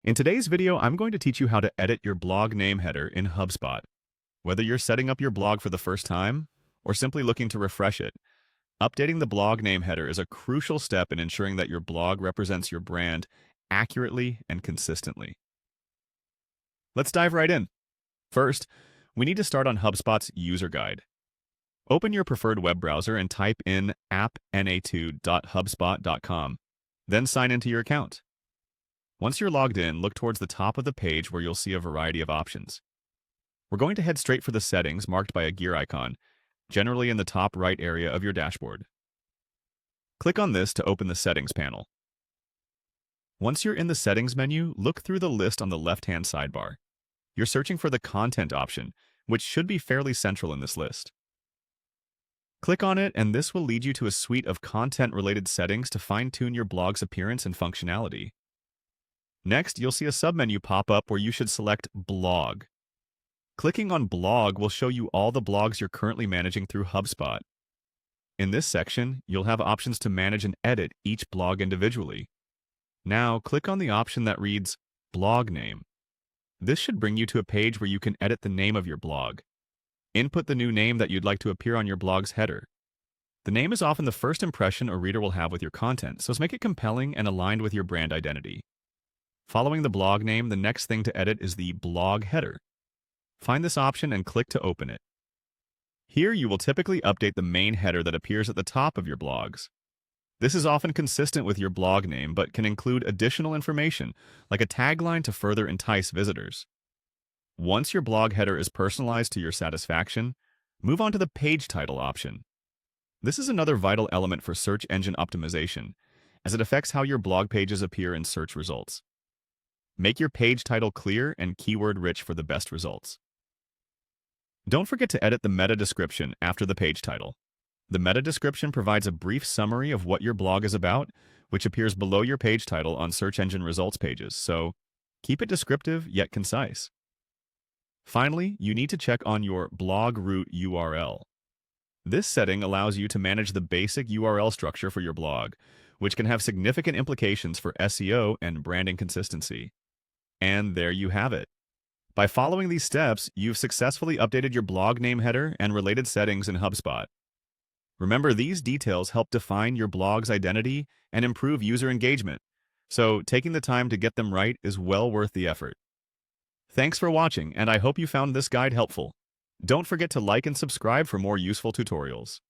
In today's video, I'm going to teach you how to edit your blog name header in HubSpot. Whether you're setting up your blog for the first time or simply looking to refresh it, updating the blog name header is a crucial step in ensuring that your blog represents your brand accurately and consistently. Let's dive right in. First, we need to start on HubSpot's user guide. Open your preferred web browser and type in appna2.hubspot.com. Then sign into your account. Once you're logged in, look towards the top of the page where you'll see a variety of options. We're going to head straight for the settings marked by a gear icon, generally in the top right area of your dashboard. Click on this to open the settings panel. Once you're in the settings menu, look through the list on the left-hand sidebar. You're searching for the content option, which should be fairly central in this list. Click on it, and this will lead you to a suite of content-related settings to fine-tune your blog's appearance and functionality. Next, you'll see a submenu pop up where you should select Blog. Clicking on Blog will show you all the blogs you're currently managing through HubSpot. In this section, you'll have options to manage and edit each blog individually. Now, click on the option that reads Blog Name. This should bring you to a page where you can edit the name of your blog. Input the new name that you'd like to appear on your blog's header. The name is often the first impression a reader will have with your content, so make it compelling and aligned with your brand identity. Following the blog name, the next thing to edit is the blog header. Find this option and click to open it. Here you will typically update the main header that appears at the top of your blogs. This is often consistent with your blog name, but can include additional information, like a tagline to further entice visitors. Once your blog header is personalized to your satisfaction, move on to the page title option. This is another vital element for search engine optimization, as it affects how your blog pages appear in search results. Make your page title clear and keyword-rich for the best results. Don't forget to edit the meta description after the page title. The meta description provides a brief summary of what your blog is about, which appears below your page title on search engine results pages, so keep it descriptive yet concise. Finally, you need to check on your blog root URL. This setting allows you to manage the basic URL structure for your blog, which can have significant implications for SEO and branding consistency. And there you have it. By following these steps, you've successfully updated your blog name header and related settings in HubSpot. Remember, these details help define your blog's identity and improve user engagement, so taking the time to get them right is well worth the effort. Thanks for watching, and I hope you found this guide helpful. Don't forget to like and subscribe for more useful tutorials.